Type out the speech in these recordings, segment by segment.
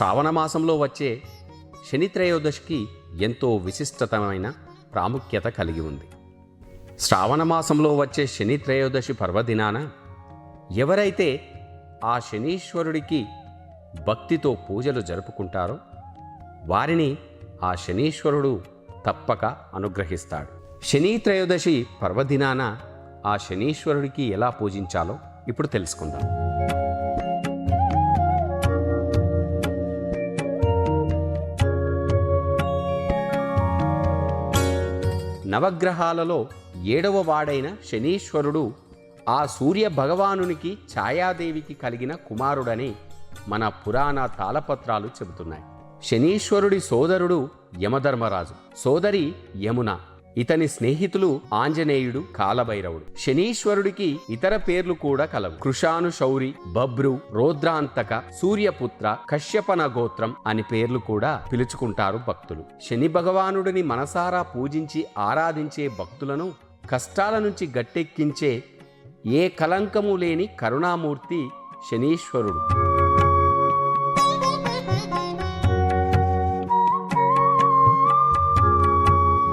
శ్రావణ మాసంలో వచ్చే శని త్రయోదశికి ఎంతో విశిష్టతమైన ప్రాముఖ్యత కలిగి ఉంది. శ్రావణ మాసంలో వచ్చే శని త్రయోదశి పర్వదినాన ఎవరైతే ఆ శనీశ్వరుడికి భక్తితో పూజలు జరుపుకుంటారో వారిని ఆ శనీశ్వరుడు తప్పక అనుగ్రహిస్తాడు. శని త్రయోదశి పర్వదినాన ఆ శనీశ్వరుడికి ఎలా పూజించాలో ఇప్పుడు తెలుసుకుందాం. నవగ్రహాలలో 7వ వాడైన శనీశ్వరుడు ఆ సూర్య భగవానునికి ఛాయాదేవికి కలిగిన కుమారుడని మన పురాణ తాళపత్రాలు చెబుతున్నాయి. శనీశ్వరుడి సోదరుడు యమధర్మరాజు, సోదరి యమున, ఇతని స్నేహితులు ఆంజనేయుడు, కాలభైరవుడు. శనీశ్వరుడికి ఇతర పేర్లు కూడా కలవు. కృషాను శౌరి, బబ్రు, రౌద్రాంతక, సూర్యపుత్ర, కశ్యపన గోత్రం అని పేర్లు కూడా పిలుచుకుంటారు భక్తులు. శని భగవానుడిని మనసారా పూజించి ఆరాధించే భక్తులను కష్టాల నుంచి గట్టెక్కించే ఏ కలంకము లేని కరుణామూర్తి శనీశ్వరుడు.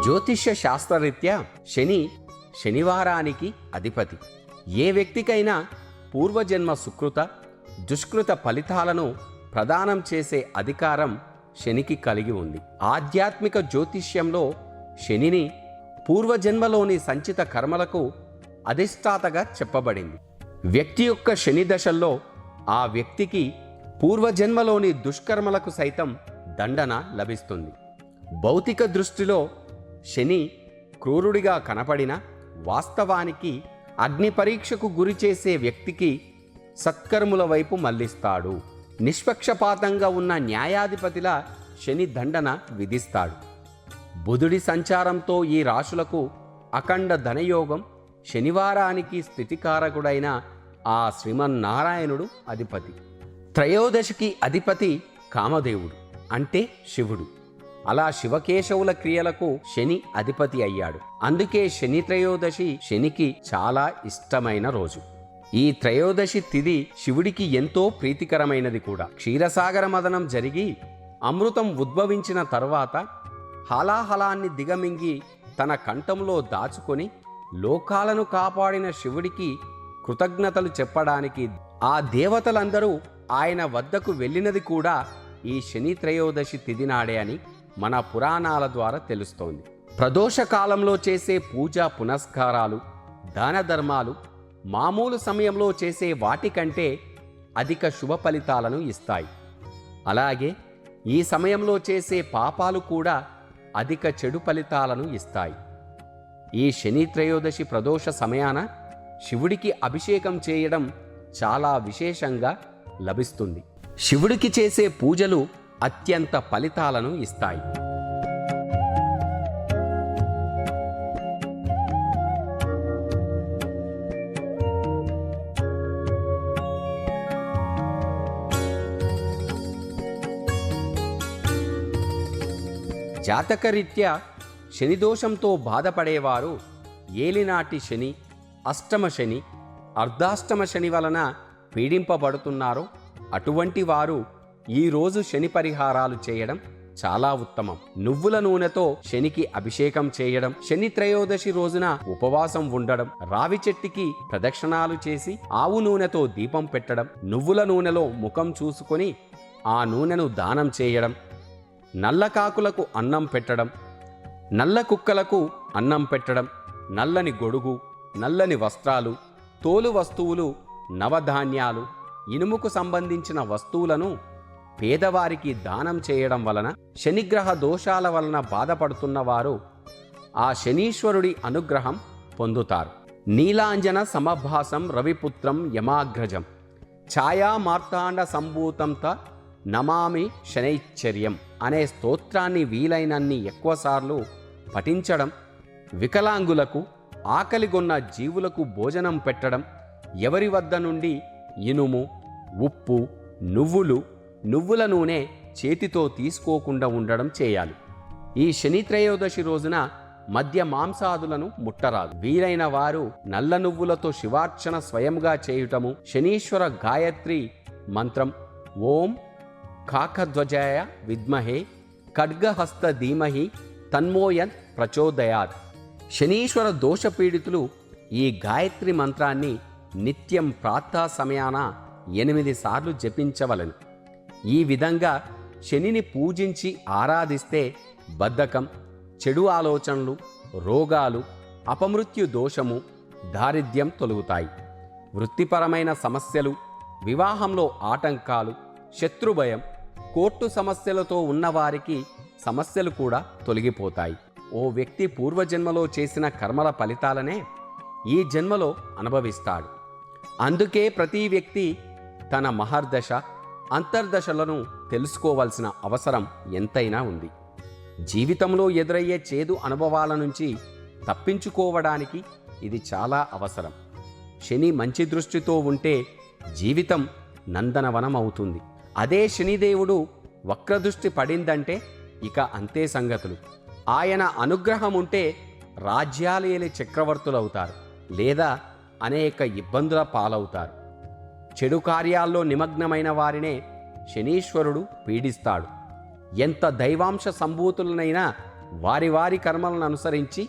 జ్యోతిష్య శాస్త్రరీత్యా శనివారానికి అధిపతి. ఏ వ్యక్తికైనా పూర్వజన్మ సుకృత దుష్కృత ఫలితాలను ప్రదానం చేసే అధికారం శనికి కలిగి ఉంది. ఆధ్యాత్మిక జ్యోతిష్యంలో శనిని పూర్వజన్మలోని సంచిత కర్మలకు అధిష్టాతగా చెప్పబడింది. వ్యక్తి యొక్క శని దశల్లో ఆ వ్యక్తికి పూర్వజన్మలోని దుష్కర్మలకు సైతం దండన లభిస్తుంది. భౌతిక దృష్టిలో శని క్రూరుడిగా కనపడిన వాస్తవానికి అగ్ని పరీక్షకు గురి చేసే వ్యక్తికి సత్కర్ముల వైపు మళ్లిస్తాడు. నిష్పక్షపాతంగా ఉన్న న్యాయాధిపతిలా శని దండన విధిస్తాడు. బుధుడి సంచారంతో ఈ రాశులకు అఖండ ధనయోగం. శనివారానికి స్థితికారకుడైన ఆ శ్రీమన్నారాయణుడు అధిపతి. త్రయోదశికి అధిపతి కామదేవుడు అంటే శివుడు. అలా శివకేశవుల క్రియలకు శని అధిపతి అయ్యాడు. అందుకే శని త్రయోదశి శనికి చాలా ఇష్టమైన రోజు. ఈ త్రయోదశి తిథి శివుడికి ఎంతో ప్రీతికరమైనది కూడా. క్షీరసాగర మదనం జరిగి అమృతం ఉద్భవించిన తరువాత హాలాహలాన్ని దిగమింగి తన కంఠంలో దాచుకొని లోకాలను కాపాడిన శివుడికి కృతజ్ఞతలు చెప్పడానికి ఆ దేవతలందరూ ఆయన వద్దకు వెళ్ళినది కూడా ఈ శని త్రయోదశి తిథి నాడే అని మన పురాణాల ద్వారా తెలుస్తోంది. ప్రదోష కాలంలో చేసే పూజా పునస్కారాలు, దాన ధర్మాలు మామూలు సమయంలో చేసే వాటికంటే అధిక శుభ ఫలితాలను ఇస్తాయి. అలాగే ఈ సమయంలో చేసే పాపాలు కూడా అధిక చెడు ఫలితాలను ఇస్తాయి. ఈ శని త్రయోదశి ప్రదోష సమయాన శివుడికి అభిషేకం చేయడం చాలా విశేషంగా లభిస్తుంది. శివుడికి చేసే పూజలు అత్యంత ఫలితాలను ఇస్తాయి. జాతకరీత్యా శనిదోషంతో బాధపడేవారు ఏలినాటి శని, అష్టమ శని, అర్ధాష్టమ శని వలన పీడింపబడుతున్నారో అటువంటి వారు ఈరోజు శని పరిహారాలు చేయడం చాలా ఉత్తమం. నువ్వుల నూనెతో శనికి అభిషేకం చేయడం, శని త్రయోదశి రోజున ఉపవాసం ఉండడం, రావి చెట్టుకి ప్రదక్షిణాలు చేసి ఆవు నూనెతో దీపం పెట్టడం, నువ్వుల నూనెలో ముఖం చూసుకొని ఆ నూనెను దానం చేయడం, నల్ల కాకులకు అన్నం పెట్టడం, నల్ల కుక్కలకు అన్నం పెట్టడం, నల్లని గొడుగు, నల్లని వస్త్రాలు, తోలు వస్తువులు, నవధాన్యాలు, ఇనుముకు సంబంధించిన వస్తువులను పేదవారికి దానం చేయడం వలన శనిగ్రహ దోషాల వలన బాధపడుతున్న వారు ఆ శనీశ్వరుడి అనుగ్రహం పొందుతారు. నీలాంజన సమభాసం రవిపుత్రం యమాగ్రజం ఛాయా మార్తాండ సంభూతంత నమామి శనైశ్చర్యం అనే స్తోత్రాన్ని వీలైనన్ని ఎక్కువసార్లు పఠించడం, వికలాంగులకు, ఆకలిగొన్న జీవులకు భోజనం పెట్టడం, ఎవరి వద్ద నుండి ఇనుము, ఉప్పు, నువ్వుల నూనె చేతితో తీసుకోకుండా ఉండడం చేయాలి. ఈ శని త్రయోదశి రోజున మద్య మాంసాదులను ముట్టరాదు. వీరైన వారు నల్ల నువ్వులతో శివార్చన స్వయంగా చేయుటము, శనీశ్వర గాయత్రి మంత్రం ఓం కాకధ్వజాయ విద్మహే ఖడ్గహస్త ధీమహి తన్మోయన్ ప్రచోదయాత్. శనీశ్వర దోషపీడితులు ఈ గాయత్రి మంత్రాన్ని నిత్యం ప్రాతः సమయాన 8 సార్లు జపించవలెను. ఈ విధంగా శనిని పూజించి ఆరాధిస్తే బద్ధకం, చెడు ఆలోచనలు, రోగాలు, అపమృత్యు దోషము, దారిద్ర్యం తొలగుతాయి. వృత్తిపరమైన సమస్యలు, వివాహంలో ఆటంకాలు, శత్రుభయం, కోర్టు సమస్యలతో ఉన్నవారికి సమస్యలు కూడా తొలగిపోతాయి. ఓ వ్యక్తి పూర్వజన్మలో చేసిన కర్మల ఫలితాలనే ఈ జన్మలో అనుభవిస్తాడు. అందుకే ప్రతి వ్యక్తి తన మహర్దశ, అంతర్దశలను తెలుసుకోవాల్సిన అవసరం ఎంతైనా ఉంది. జీవితంలో ఎదురయ్యే చేదు అనుభవాల నుంచి తప్పించుకోవడానికి ఇది చాలా అవసరం. శని మంచి దృష్టితో ఉంటే జీవితం నందనవనం అవుతుంది. అదే శనిదేవుడు వక్రదృష్టి పడిందంటే ఇక అంతే సంగతులు. ఆయన అనుగ్రహం ఉంటే రాజ్యాలేలి చక్రవర్తులవుతారు, లేదా అనేక ఇబ్బందుల పాలవుతారు. చెడు కార్యాల్లో నిమగ్నమైన వారినే శనీశ్వరుడు పీడిస్తాడు. ఎంత దైవాంశ సంభూతులనైనా వారి వారి కర్మలను అనుసరించి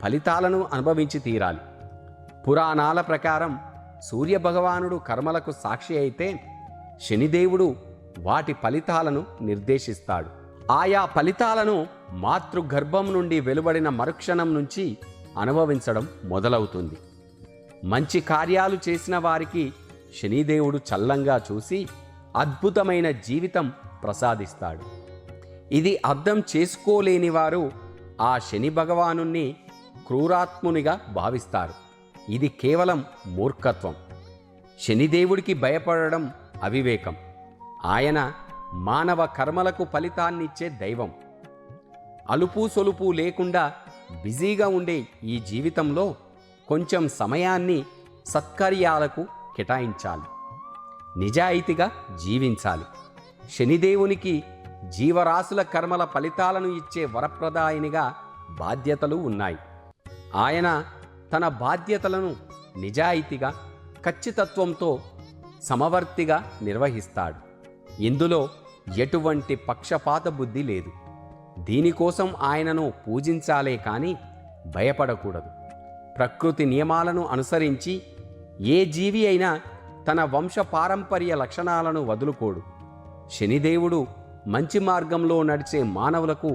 ఫలితాలను అనుభవించి తీరాలి. పురాణాల ప్రకారం సూర్యభగవానుడు కర్మలకు సాక్షి అయితే శనిదేవుడు వాటి ఫలితాలను నిర్దేశిస్తాడు. ఆయా ఫలితాలను మాతృగర్భం నుండి వెలువడిన మరుక్షణం నుంచి అనుభవించడం మొదలవుతుంది. మంచి కార్యాలు చేసిన వారికి శనిదేవుడు చల్లంగా చూసి అద్భుతమైన జీవితం ప్రసాదిస్తాడు. ఇది అర్థం చేసుకోలేని వారు ఆ శని భగవానుణ్ణి క్రూరాత్మునిగా భావిస్తారు. ఇది కేవలం మూర్ఖత్వం. శనిదేవుడికి భయపడడం అవివేకం. ఆయన మానవ కర్మలకు ఫలితాన్నిచ్చే దైవం. అలుపు సొలుపు లేకుండా బిజీగా ఉండే ఈ జీవితంలో కొంచెం సమయాన్ని సత్కార్యాలకు కేటాయించాలి. నిజాయితీగా జీవించాలి. శనిదేవునికి జీవరాశుల కర్మల ఫలితాలను ఇచ్చే వరప్రదాయినిగా బాధ్యతలు ఉన్నాయి. ఆయన తన బాధ్యతలను నిజాయితీగా, ఖచ్చితత్వంతో సమవర్తిగా నిర్వహిస్తాడు. ఇందులో ఎటువంటి పక్షపాత బుద్ధి లేదు. దీనికోసం ఆయనను పూజించాలే కానీ భయపడకూడదు. ప్రకృతి నియమాలను అనుసరించి ఏ జీవి అయినా తన వంశ పారంపర్య లక్షణాలను వదులుకోడు. శనిదేవుడు మంచి మార్గంలో నడిచే మానవులకు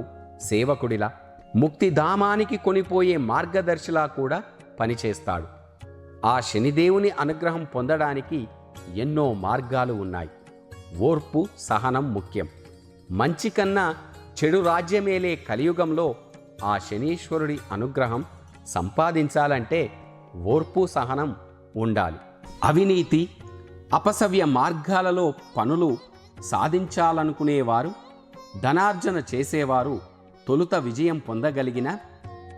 సేవకుడిలా, ముక్తిధామానికి కొనిపోయే మార్గదర్శిలా కూడా పనిచేస్తాడు. ఆ శనిదేవుని అనుగ్రహం పొందడానికి ఎన్నో మార్గాలు ఉన్నాయి. ఓర్పు, సహనం ముఖ్యం. మంచి కన్నా చెడు రాజ్యమేలే కలియుగంలో ఆ శనీశ్వరుడి అనుగ్రహం సంపాదించాలంటే ఓర్పు, సహనం ఉండాలి. అవినీతి, అపసవ్య మార్గాలలో పనులు సాధించాలనుకునేవారు, ధనార్జన చేసేవారు తొలుత విజయం పొందగలిగిన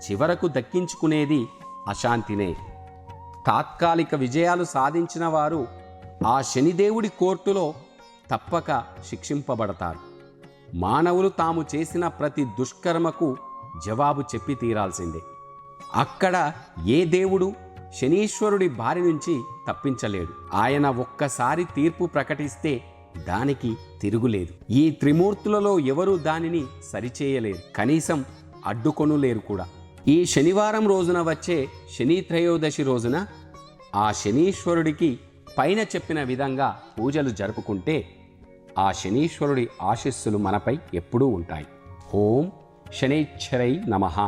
చివరకు దక్కించుకునేది అశాంతినే. తాత్కాలిక విజయాలు సాధించిన వారు ఆ శనిదేవుడి కోర్టులో తప్పక శిక్షింపబడతారు. మానవులు తాము చేసిన ప్రతి దుష్కర్మకు జవాబు చెప్పి తీరాల్సిందే. అక్కడ ఏ దేవుడు శనీశ్వరుడి బారి నుంచి తప్పించలేడు. ఆయన ఒక్కసారి తీర్పు ప్రకటిస్తే దానికి తిరుగులేదు. ఈ త్రిమూర్తులలో ఎవరూ దానిని సరిచేయలేరు, కనీసం అడ్డుకొనులేరు కూడా. ఈ శనివారం రోజున వచ్చే శని త్రయోదశి రోజున ఆ శనీశ్వరుడికి పైన చెప్పిన విధంగా పూజలు జరుపుకుంటే ఆ శనీశ్వరుడి ఆశీస్సులు మనపై ఎప్పుడూ ఉంటాయి. ఓం శనైశ్చరై నమః.